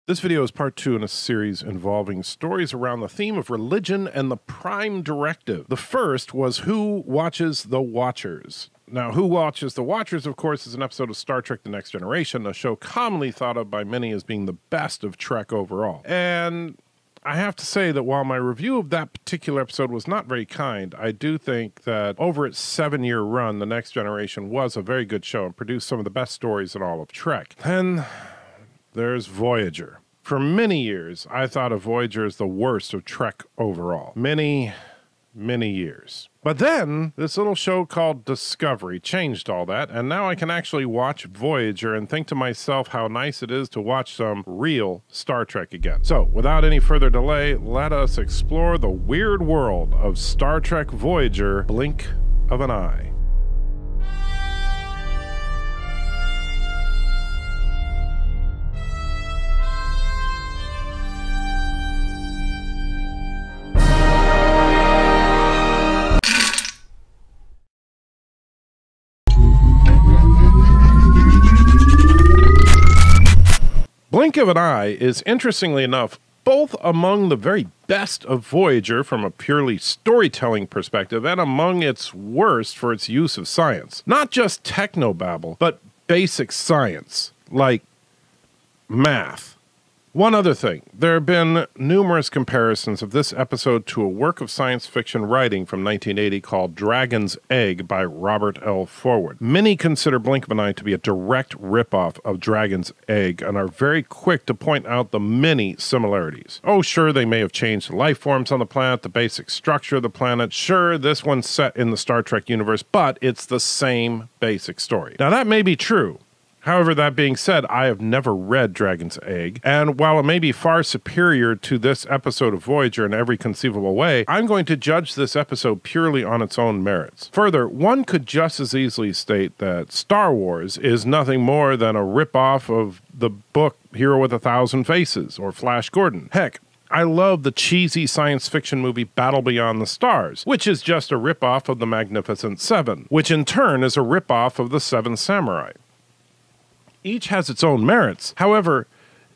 This video is part 2 in a series involving stories around the theme of religion and the Prime Directive. The first was Who Watches the Watchers? Now, Who Watches the Watchers, of course, is an episode of Star Trek The Next Generation, a show commonly thought of by many as being the best of Trek overall. And I have to say that while my review of that particular episode was not very kind, I do think that over its 7-year run, The Next Generation was a very good show and produced some of the best stories in all of Trek. Then there's Voyager. For many years, I thought of Voyager as the worst of Trek overall. Many years. But then, this little show called Discovery changed all that, and now I can actually watch Voyager and think to myself how nice it is to watch some real Star Trek again. So, without any further delay, let us explore the weird world of Star Trek Voyager, Blink of an Eye. Blink of an Eye is, interestingly enough, both among the very best of Voyager from a purely storytelling perspective and among its worst for its use of science. Not just technobabble, but basic science, like math. One other thing, there have been numerous comparisons of this episode to a work of science fiction writing from 1980 called Dragon's Egg by Robert L. Forward. Many consider Blink of an Eye to be a direct ripoff of Dragon's Egg and are very quick to point out the many similarities. Oh, sure, they may have changed the life forms on the planet, the basic structure of the planet. Sure, this one's set in the Star Trek universe, but it's the same basic story. Now, that may be true. However, that being said, I have never read Dragon's Egg, and while it may be far superior to this episode of Voyager in every conceivable way, I'm going to judge this episode purely on its own merits. Further, one could just as easily state that Star Wars is nothing more than a ripoff of the book Hero with a Thousand Faces, or Flash Gordon. Heck, I love the cheesy science fiction movie Battle Beyond the Stars, which is just a ripoff of The Magnificent Seven, which in turn is a ripoff of The Seven Samurai. Each has its own merits. However,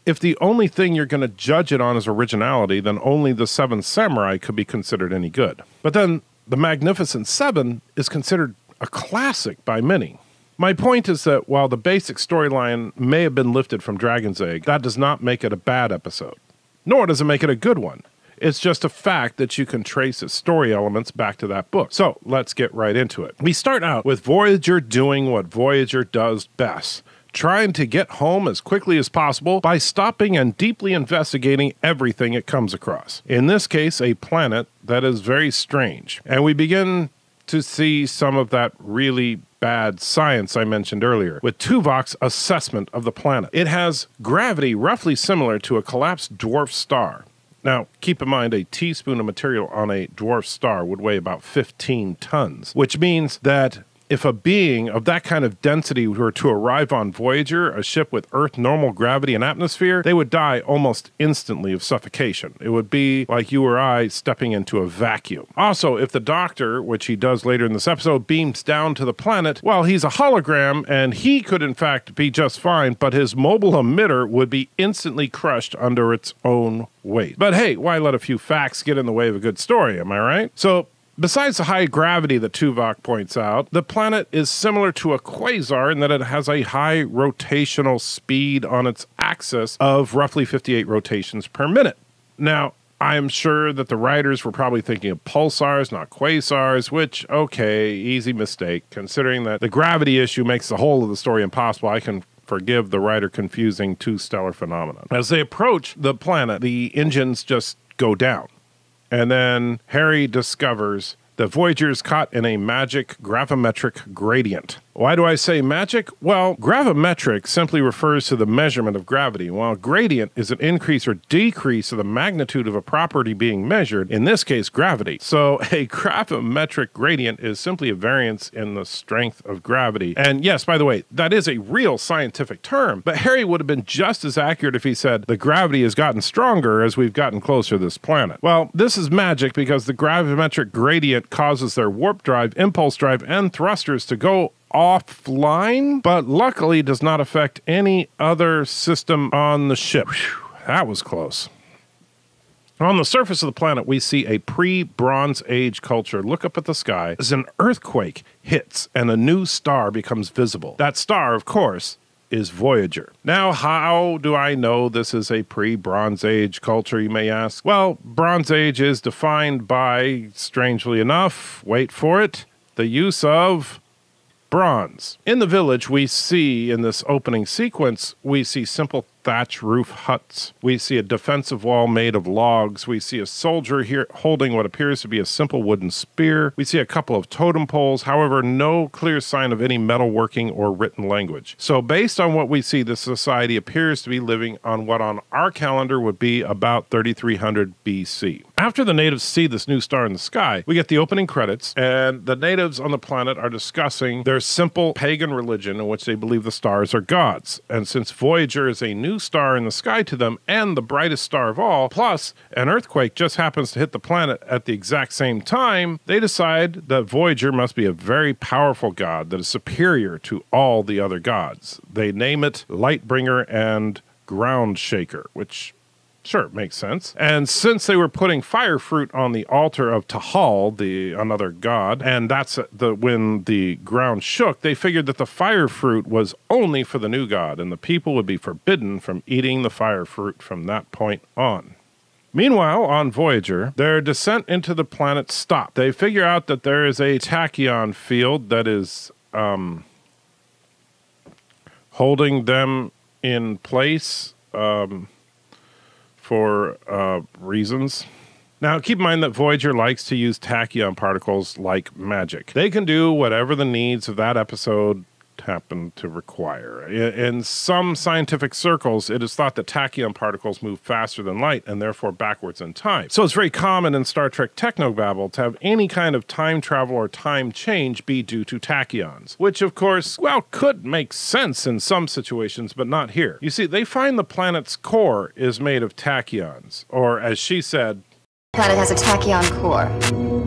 if the only thing you're going to judge it on is originality, then only The Seven Samurai could be considered any good. But then, The Magnificent Seven is considered a classic by many. My point is that while the basic storyline may have been lifted from Dragon's Egg, that does not make it a bad episode. Nor does it make it a good one. It's just a fact that you can trace its story elements back to that book. So, let's get right into it. We start out with Voyager doing what Voyager does best, trying to get home as quickly as possible by stopping and deeply investigating everything it comes across. In this case, a planet that is very strange. And we begin to see some of that really bad science I mentioned earlier, with Tuvok's assessment of the planet. It has gravity roughly similar to a collapsed dwarf star. Now, keep in mind, a teaspoon of material on a dwarf star would weigh about 15 tons, which means that if a being of that kind of density were to arrive on Voyager, a ship with Earth normal gravity and atmosphere, they would die almost instantly of suffocation. It would be like you or I stepping into a vacuum. Also, if the Doctor, which he does later in this episode, beams down to the planet, well, he's a hologram, and he could in fact be just fine, but his mobile emitter would be instantly crushed under its own weight. But hey, why let a few facts get in the way of a good story, am I right? So, besides the high gravity that Tuvok points out, the planet is similar to a quasar in that it has a high rotational speed on its axis of roughly 58 rotations per minute. Now, I'm sure that the writers were probably thinking of pulsars, not quasars, which, okay, easy mistake. Considering that the gravity issue makes the whole of the story impossible, I can forgive the writer confusing two stellar phenomena. As they approach the planet, the engines just go down. And then Harry discovers that Voyager is caught in a magic gravimetric gradient. Why do I say magic? Well, gravimetric simply refers to the measurement of gravity, while gradient is an increase or decrease of the magnitude of a property being measured, in this case, gravity. So a gravimetric gradient is simply a variance in the strength of gravity. And yes, by the way, that is a real scientific term, but Harry would have been just as accurate if he said the gravity has gotten stronger as we've gotten closer to this planet. Well, this is magic because the gravimetric gradient causes their warp drive, impulse drive, and thrusters to go offline, but luckily does not affect any other system on the ship. Whew, That was close. On the surface of the planet, we see a pre-Bronze Age culture look up at the sky as an earthquake hits and a new star becomes visible. That star, of course, is Voyager. Now, how do I know this is a pre-Bronze Age culture, you may ask? Well, Bronze Age is defined by, strangely enough, wait for it, the use of bronze. In the village, we see, in this opening sequence, we see simple thatch roof huts. We see a defensive wall made of logs. We see a soldier here holding what appears to be a simple wooden spear. We see a couple of totem poles, however, no clear sign of any metalworking or written language. So based on what we see, this society appears to be living on what on our calendar would be about 3300 BC. After the natives see this new star in the sky, we get the opening credits, and the natives on the planet are discussing their simple pagan religion in which they believe the stars are gods. And since Voyager is a new star in the sky to them and the brightest star of all, plus an earthquake just happens to hit the planet at the exact same time, they decide that Voyager must be a very powerful god that is superior to all the other gods. They name it Lightbringer and Ground Shaker, which sure, makes sense. And since they were putting fire fruit on the altar of Tahal, another god, and that's when the ground shook, they figured that the fire fruit was only for the new god, and the people would be forbidden from eating the fire fruit from that point on. Meanwhile, on Voyager, their descent into the planet stopped. They figure out that there is a tachyon field that is holding them in place for reasons. Now, keep in mind that Voyager likes to use tachyon particles like magic. They can do whatever the needs of that episode happen to require. In some scientific circles, it is thought that tachyon particles move faster than light and therefore backwards in time. So it's very common in Star Trek technobabble to have any kind of time travel or time change be due to tachyons, which of course, well, could make sense in some situations, but not here. You see, they find the planet's core is made of tachyons, or as she said, The planet has a tachyon core.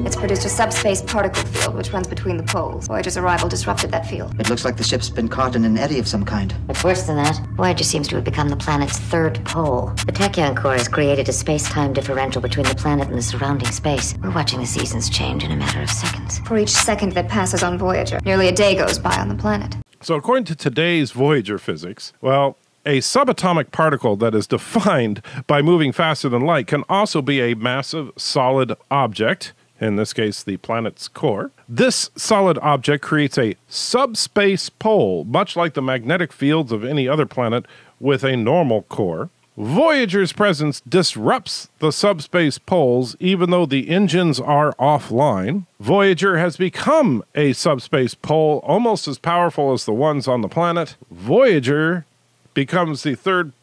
It's produced a subspace particle field which runs between the poles. Voyager's arrival disrupted that field. It looks like the ship's been caught in an eddy of some kind. It's worse than that. Voyager seems to have become the planet's third pole. The tachyon core has created a space-time differential between the planet and the surrounding space. We're watching the seasons change in a matter of seconds. For each second that passes on Voyager, nearly a day goes by on the planet. So according to today's Voyager physics, well, a subatomic particle that is defined by moving faster than light can also be a massive solid object, in this case the planet's core. This solid object creates a subspace pole, much like the magnetic fields of any other planet with a normal core. Voyager's presence disrupts the subspace poles even though the engines are offline. Voyager has become a subspace pole almost as powerful as the ones on the planet. Voyager becomes the third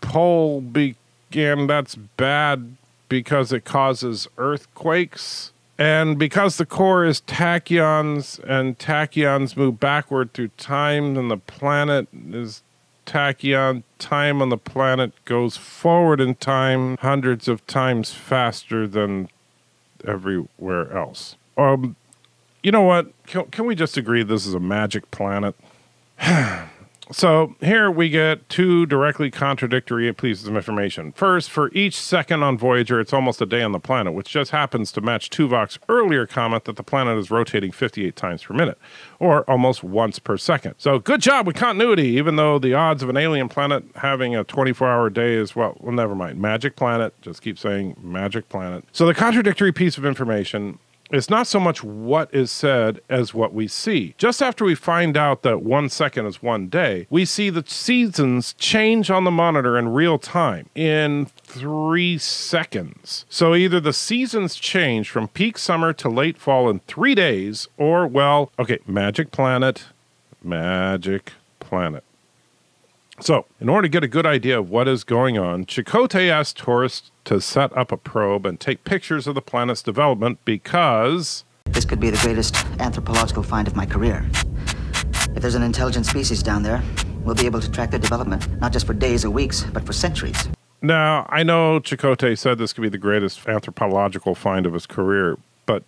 pole, and that's bad because it causes earthquakes. And because the core is tachyons, and tachyons move backward through time, and the planet is tachyon, time on the planet goes forward in time hundreds of times faster than everywhere else. You know what? Can we just agree this is a magic planet? So here we get two directly contradictory pieces of information. First, for each second on Voyager, it's almost a day on the planet, which just happens to match Tuvok's earlier comment that the planet is rotating 58 times per minute, or almost once per second. So good job with continuity, even though the odds of an alien planet having a 24-hour day is, well, never mind. Magic planet. Just keep saying magic planet. So the contradictory piece of information, it's not so much what is said as what we see. Just after we find out that 1 second is 1 day, we see the seasons change on the monitor in real time in 3 seconds. So either the seasons change from peak summer to late fall in 3 days, or, well, okay, magic planet, magic planet. So, in order to get a good idea of what is going on, Chakotay asked tourists to set up a probe and take pictures of the planet's development because This could be the greatest anthropological find of my career. If there's an intelligent species down there, we'll be able to track their development, not just for days or weeks, but for centuries. Now, I know Chakotay said this could be the greatest anthropological find of his career, but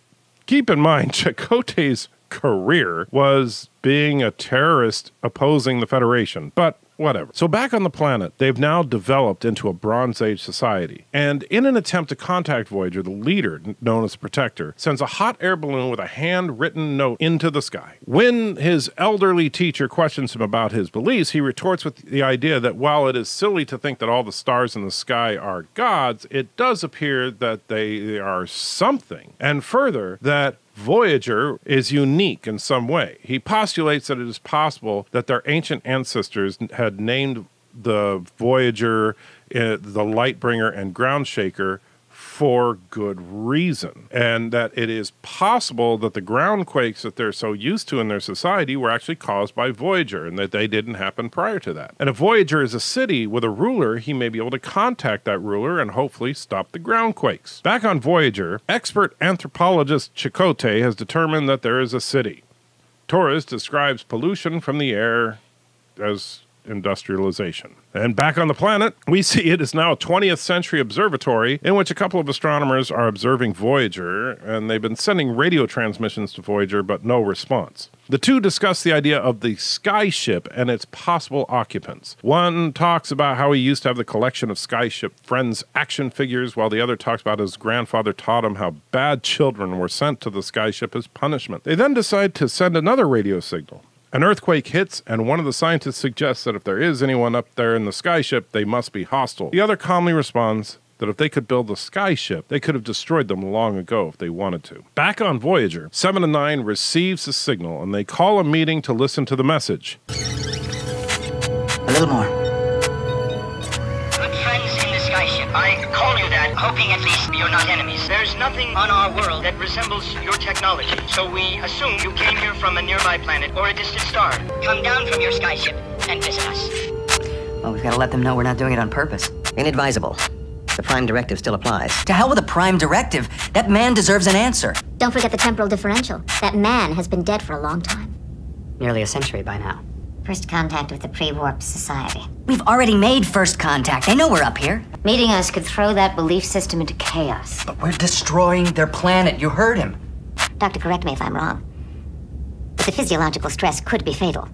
keep in mind, Chakotay's career was being a terrorist opposing the Federation. But whatever. So back on the planet, they've now developed into a Bronze Age society. And in an attempt to contact Voyager, the leader, known as the Protector, sends a hot air balloon with a handwritten note into the sky. When his elderly teacher questions him about his beliefs, he retorts with the idea that while it is silly to think that all the stars in the sky are gods, it does appear that they are something. And further, that Voyager is unique in some way. He postulates that it is possible that their ancient ancestors had named the Voyager the Lightbringer and Groundshaker for good reason, and that it is possible that the ground quakes that they're so used to in their society were actually caused by Voyager, and that they didn't happen prior to that. And if Voyager is a city with a ruler, he may be able to contact that ruler and hopefully stop the ground quakes. Back on Voyager, expert anthropologist Chakotay has determined that there is a city. Torres describes pollution from the air as industrialization. And back on the planet, we see it is now a 20th century observatory in which a couple of astronomers are observing Voyager, and they've been sending radio transmissions to Voyager, but no response. The two discuss the idea of the skyship and its possible occupants. One talks about how he used to have the collection of Skyship Friends action figures, while the other talks about his grandfather taught him how bad children were sent to the skyship as punishment. They then decide to send another radio signal. An earthquake hits, and one of the scientists suggests that if there is anyone up there in the skyship, they must be hostile. The other calmly responds that if they could build a skyship, they could have destroyed them long ago if they wanted to. Back on Voyager, 7 and 9 receives the signal, and they call a meeting to listen to the message. A little more. Good friends in the skyship, I call you that, hoping at least you're not enemies. There's nothing on our world that resembles your technology, so we assume you came here from a nearby planet or a distant star. Come down from your skyship and visit us. Well, we've got to let them know we're not doing it on purpose. Inadvisable. The Prime Directive still applies. To hell with the Prime Directive. That man deserves an answer. Don't forget the temporal differential. That man has been dead for a long time. Nearly a century by now. First contact with the pre-warp society. We've already made first contact. They know we're up here. Meeting us could throw that belief system into chaos. But we're destroying their planet. You heard him. Doctor, correct me if I'm wrong, but the physiological stress could be fatal.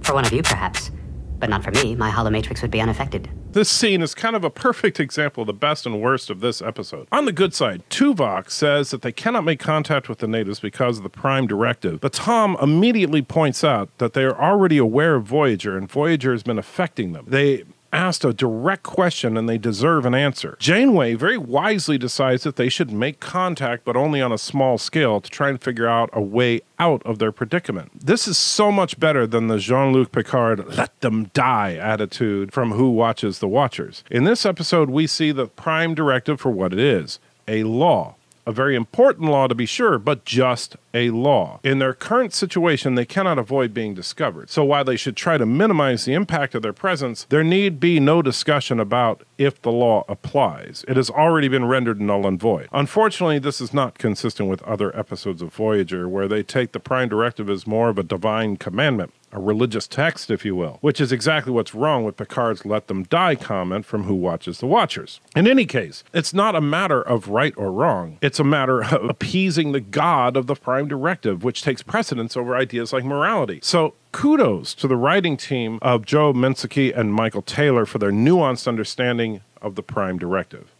For one of you, perhaps. But not for me. My holomatrix would be unaffected. This scene is kind of a perfect example of the best and worst of this episode. On the good side, Tuvok says that they cannot make contact with the natives because of the Prime Directive, but Tom immediately points out that they are already aware of Voyager, and Voyager has been affecting them. They asked a direct question and they deserve an answer. Janeway very wisely decides that they should make contact, but only on a small scale, to try and figure out a way out of their predicament. This is so much better than the Jean-Luc Picard let them die attitude from Who Watches the Watchers. In this episode, we see the Prime Directive for what it is, a law. A very important law, to be sure, but just a law. In their current situation, they cannot avoid being discovered. So while they should try to minimize the impact of their presence, there need be no discussion about if the law applies. It has already been rendered null and void. Unfortunately, this is not consistent with other episodes of Voyager, where they take the Prime Directive as more of a divine commandment, a religious text, if you will, which is exactly what's wrong with Picard's let them die comment from Who Watches the Watchers. In any case, it's not a matter of right or wrong. It's a matter of appeasing the God of the Prime Directive, which takes precedence over ideas like morality. So kudos to the writing team of Joe N.C.C and Michael Taylor for their nuanced understanding of the Prime Directive.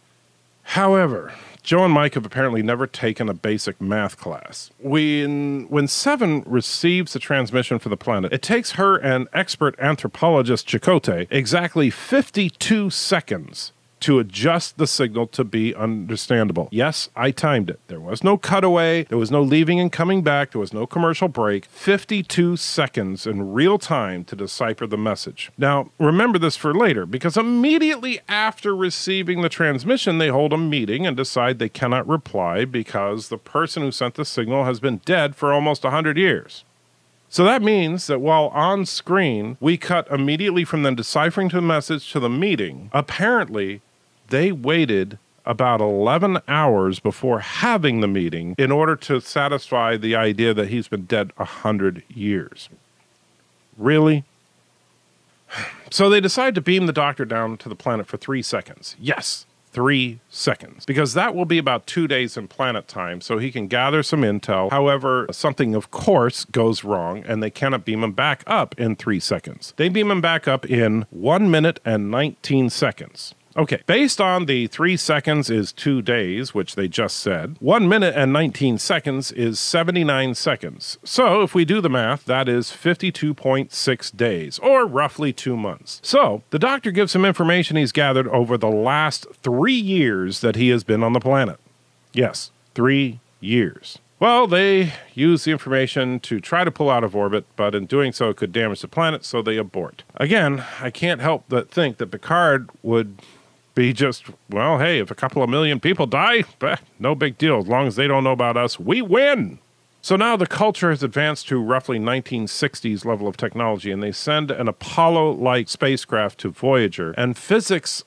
However, Joe and Mike have apparently never taken a basic math class. When Seven receives the transmission for the planet, it takes her and expert anthropologist Chakotay exactly 52 seconds to adjust the signal to be understandable. Yes, I timed it. There was no cutaway, there was no leaving and coming back, there was no commercial break. 52 seconds in real time to decipher the message. Now, remember this for later, because immediately after receiving the transmission, they hold a meeting and decide they cannot reply because the person who sent the signal has been dead for almost 100 years. So that means that while on screen, we cut immediately from them deciphering the message to the meeting, apparently they waited about 11 hours before having the meeting in order to satisfy the idea that he's been dead 100 years. Really? So they decide to beam the doctor down to the planet for 3 seconds. Yes, 3 seconds, because that will be about 2 days in planet time, so he can gather some intel. However, something of course goes wrong, and they cannot beam him back up in 3 seconds. They beam him back up in 1 minute and 19 seconds. Okay, based on the 3 seconds is 2 days, which they just said, 1 minute and 19 seconds is 79 seconds. So if we do the math, that is 52.6 days, or roughly 2 months. So the doctor gives some information he's gathered over the last 3 years that he has been on the planet. Yes, 3 years. Well, they use the information to try to pull out of orbit, but in doing so, it could damage the planet, so they abort. Again, I can't help but think that Picard would be just, well, hey, if a couple of million people die, no big deal. As long as they don't know about us, we win. So now the culture has advanced to roughly 1960s level of technology, and they send an Apollo-like spacecraft to Voyager, and physics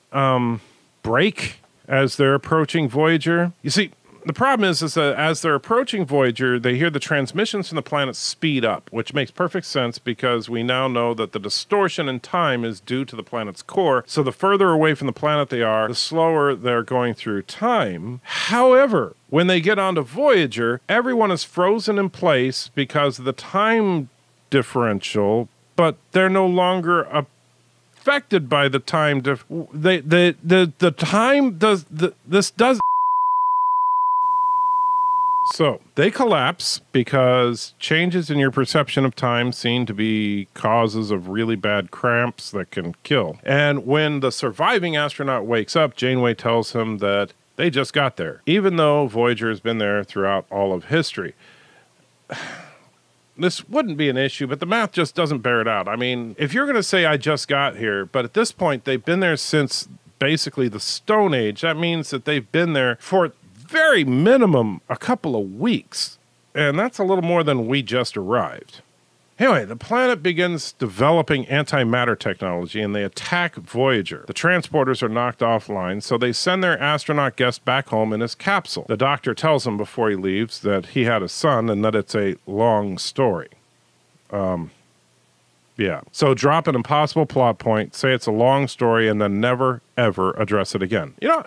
break as they're approaching Voyager. You see, the problem is that as they're approaching Voyager, they hear the transmissions from the planet speed up, which makes perfect sense because we now know that the distortion in time is due to the planet's core. So the further away from the planet they are, the slower they're going through time. However, when they get onto Voyager, everyone is frozen in place because of the time differential, but they're no longer affected by the time. The time does this does. So they collapse because changes in your perception of time seem to be causes of really bad cramps that can kill. And when the surviving astronaut wakes up, Janeway tells him that they just got there, even though Voyager has been there throughout all of history. This wouldn't be an issue, but the math just doesn't bear it out. I mean, if you're going to say I just got here, but at this point they've been there since basically the Stone Age, that means that they've been there for very minimum a couple of weeks, and that's a little more than we just arrived. Anyway, the planet begins developing antimatter technology, and they attack Voyager. The transporters are knocked offline, so they send their astronaut guest back home in his capsule. The doctor tells him before he leaves that he had a son and that it's a long story. Yeah. So drop an impossible plot point, say it's a long story, and then never, ever address it again. You know,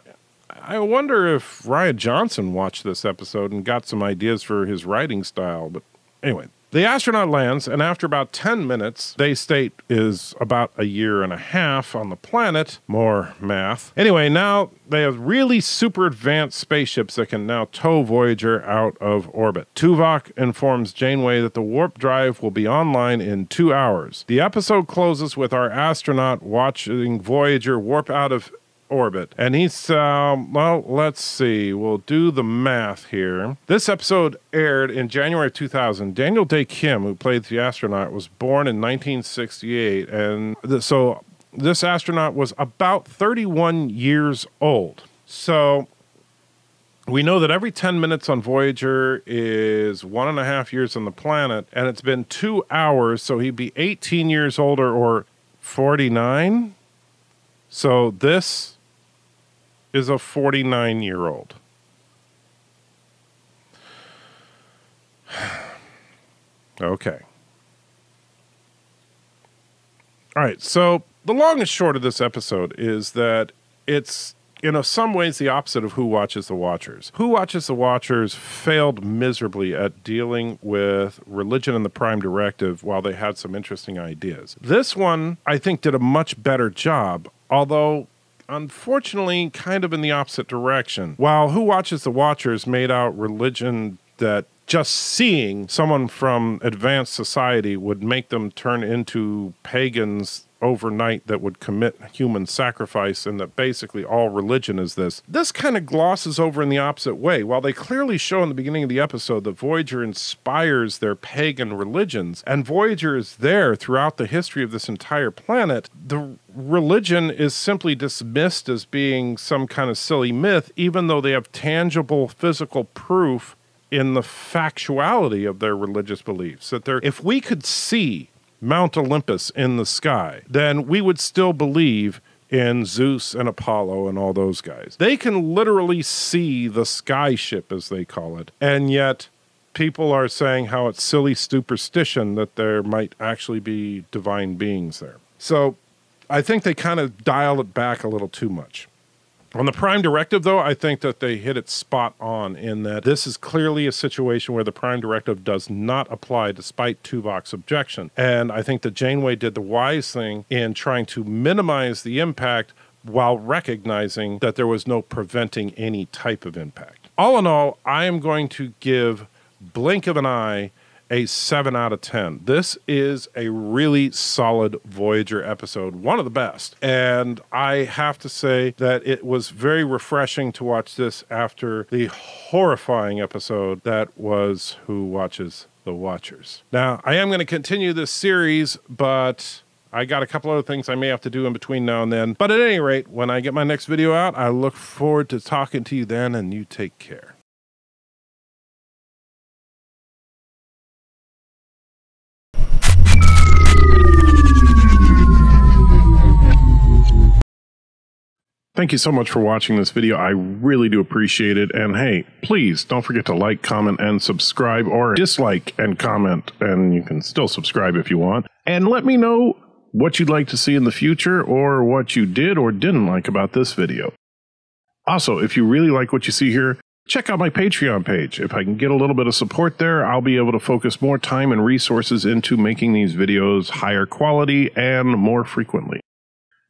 I wonder if Rian Johnson watched this episode and got some ideas for his writing style. But anyway, the astronaut lands, and after about 10 minutes, they state is about a year and a half on the planet. More math. Anyway, now they have really super advanced spaceships that can now tow Voyager out of orbit. Tuvok informs Janeway that the warp drive will be online in 2 hours. The episode closes with our astronaut watching Voyager warp out of orbit. And he's, well, let's see. We'll do the math here. This episode aired in January of 2000. Daniel Day Kim, who played the astronaut, was born in 1968. And so this astronaut was about 31 years old. So we know that every 10 minutes on Voyager is 1.5 years on the planet. And it's been 2 hours. So he'd be 18 years older or 49. So this is a 49-year-old. Okay. All right, so the long and short of this episode is that it's, in some ways, the opposite of Who Watches the Watchers. Who Watches the Watchers failed miserably at dealing with religion and the Prime Directive while they had some interesting ideas. This one, I think, did a much better job, although unfortunately kind of in the opposite direction. While Who Watches the Watchers made out religion that just seeing someone from advanced society would make them turn into pagans overnight that would commit human sacrifice, and that basically all religion is this. This kind of glosses over in the opposite way. While they clearly show in the beginning of the episode that Voyager inspires their pagan religions, and Voyager is there throughout the history of this entire planet, the religion is simply dismissed as being some kind of silly myth, even though they have tangible physical proof in the factuality of their religious beliefs. That if we could see Mount Olympus in the sky, then we would still believe in Zeus and Apollo and all those guys. They can literally see the skyship, as they call it, and yet people are saying how it's silly superstition that there might actually be divine beings there. So I think they kind of dial it back a little too much. On the Prime Directive, though, I think that they hit it spot on in that this is clearly a situation where the Prime Directive does not apply despite Tuvok's objection. And I think that Janeway did the wise thing in trying to minimize the impact while recognizing that there was no preventing any type of impact. All in all, I am going to give Blink of an Eye a 7 out of 10. This is a really solid Voyager episode, one of the best. And I have to say that it was very refreshing to watch this after the horrifying episode that was Who Watches the Watchers. Now, I am going to continue this series, but I got a couple other things I may have to do in between now and then. But at any rate, when I get my next video out, I look forward to talking to you then, and you take care. Thank you so much for watching this video. I really do appreciate it. And hey, please don't forget to like, comment, and subscribe, or dislike and comment. And you can still subscribe if you want. And let me know what you'd like to see in the future, or what you did or didn't like about this video. Also, if you really like what you see here, check out my Patreon page. If I can get a little bit of support there, I'll be able to focus more time and resources into making these videos higher quality and more frequently.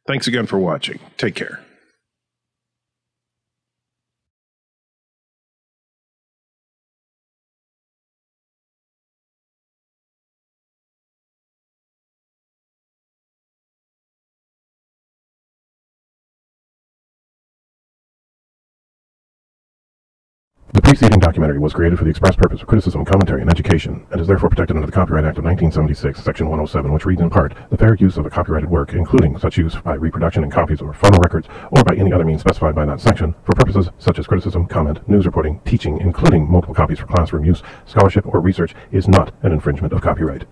Thanks again for watching. Take care. The preceding documentary was created for the express purpose of criticism, commentary, and education, and is therefore protected under the Copyright Act of 1976, Section 107, which reads in part, the fair use of a copyrighted work, including such use by reproduction in copies or phonorecords, or by any other means specified by that section, for purposes such as criticism, comment, news reporting, teaching, including multiple copies for classroom use, scholarship, or research, is not an infringement of copyright.